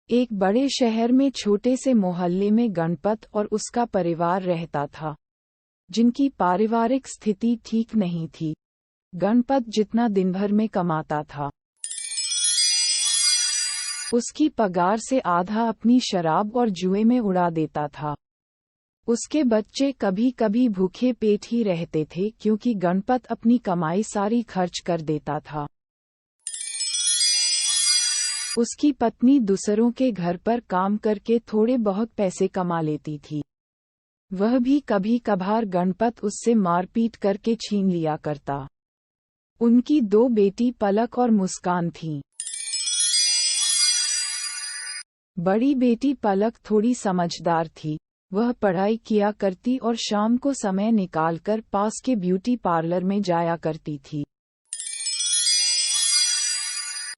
एक बड़े शहर में छोटे से मोहल्ले में गणपत और उसका परिवार रहता था, जिनकी पारिवारिक स्थिति ठीक नहीं थी। गणपत जितना दिन भर में कमाता था, उसकी पगार से आधा अपनी शराब और जुए में उड़ा देता था। उसके बच्चे कभी कभी भूखे पेट ही रहते थे, क्योंकि गणपत अपनी कमाई सारी खर्च कर देता था। उसकी पत्नी दूसरों के घर पर काम करके थोड़े बहुत पैसे कमा लेती थी। वह भी कभी कभार गणपत उससे मारपीट करके छीन लिया करता। उनकी 2 बेटी पलक और मुस्कान थीं। बड़ी बेटी पलक थोड़ी समझदार थी। वह पढ़ाई किया करती और शाम को समय निकालकर पास के ब्यूटी पार्लर में जाया करती थी।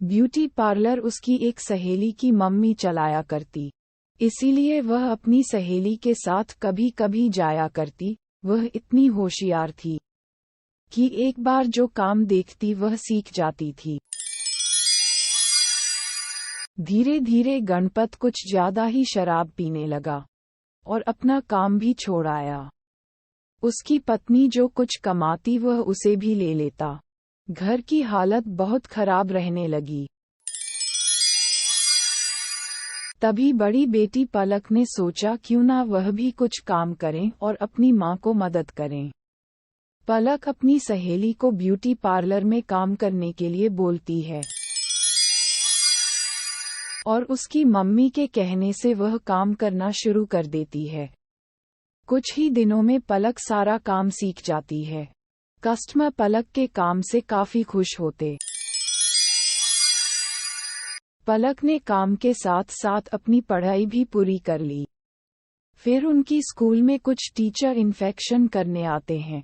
ब्यूटी पार्लर उसकी एक सहेली की मम्मी चलाया करती, इसीलिए वह अपनी सहेली के साथ कभी कभी जाया करती। वह इतनी होशियार थी कि एक बार जो काम देखती वह सीख जाती थी। धीरे धीरे गणपत कुछ ज्यादा ही शराब पीने लगा और अपना काम भी छोड़ आया। उसकी पत्नी जो कुछ कमाती वह उसे भी ले लेता। घर की हालत बहुत खराब रहने लगी। तभी बड़ी बेटी पलक ने सोचा, क्यों ना वह भी कुछ काम करें और अपनी मां को मदद करें। पलक अपनी सहेली को ब्यूटी पार्लर में काम करने के लिए बोलती है और उसकी मम्मी के कहने से वह काम करना शुरू कर देती है। कुछ ही दिनों में पलक सारा काम सीख जाती है। कस्टमर पलक के काम से काफी खुश होते। पलक ने काम के साथ साथ अपनी पढ़ाई भी पूरी कर ली। फिर उनकी स्कूल में कुछ टीचर इन्फेक्शन करने आते हैं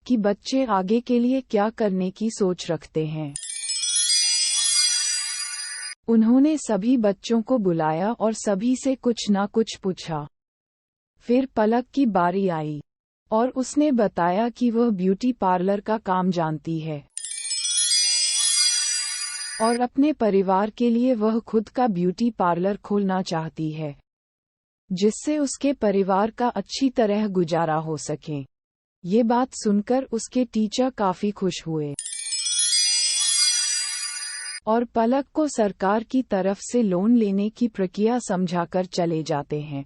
कि बच्चे आगे के लिए क्या करने की सोच रखते हैं। उन्होंने सभी बच्चों को बुलाया और सभी से कुछ ना कुछ पूछा। फिर पलक की बारी आई और उसने बताया कि वह ब्यूटी पार्लर का काम जानती है और अपने परिवार के लिए वह खुद का ब्यूटी पार्लर खोलना चाहती है, जिससे उसके परिवार का अच्छी तरह गुजारा हो सके। ये बात सुनकर उसके टीचर काफी खुश हुए और पलक को सरकार की तरफ से लोन लेने की प्रक्रिया समझाकर चले जाते हैं।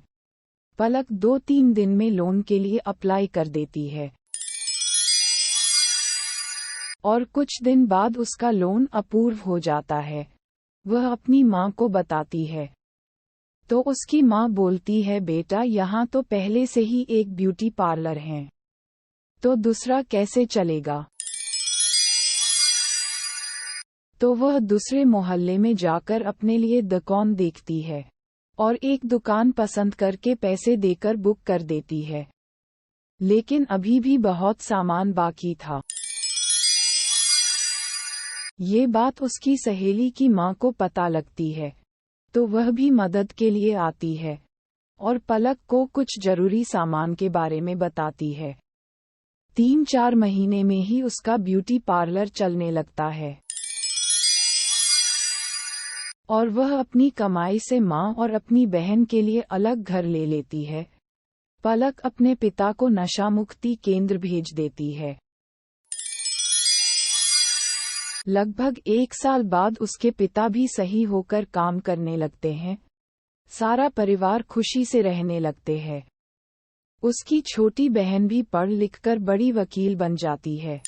पलक 2-3 दिन में लोन के लिए अप्लाई कर देती है और कुछ दिन बाद उसका लोन अप्रूव हो जाता है। वह अपनी मां को बताती है तो उसकी मां बोलती है, बेटा यहाँ तो पहले से ही एक ब्यूटी पार्लर है, तो दूसरा कैसे चलेगा। तो वह दूसरे मोहल्ले में जाकर अपने लिए दुकान देखती है और एक दुकान पसंद करके पैसे देकर बुक कर देती है। लेकिन अभी भी बहुत सामान बाकी था। ये बात उसकी सहेली की मां को पता लगती है, तो वह भी मदद के लिए आती है और पलक को कुछ जरूरी सामान के बारे में बताती है। 3-4 महीने में ही उसका ब्यूटी पार्लर चलने लगता है और वह अपनी कमाई से मां और अपनी बहन के लिए अलग घर ले लेती है। पलक अपने पिता को नशा मुक्ति केंद्र भेज देती है। लगभग 1 साल बाद उसके पिता भी सही होकर काम करने लगते हैं। सारा परिवार खुशी से रहने लगते हैं। उसकी छोटी बहन भी पढ़ लिखकर बड़ी वकील बन जाती है।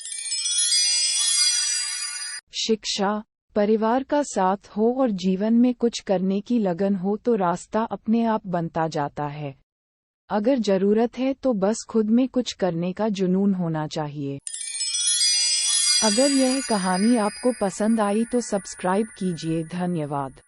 शिक्षा, परिवार का साथ हो और जीवन में कुछ करने की लगन हो तो रास्ता अपने आप बनता जाता है। अगर जरूरत है तो बस खुद में कुछ करने का जुनून होना चाहिए। अगर यह कहानी आपको पसंद आई तो सब्सक्राइब कीजिए। धन्यवाद।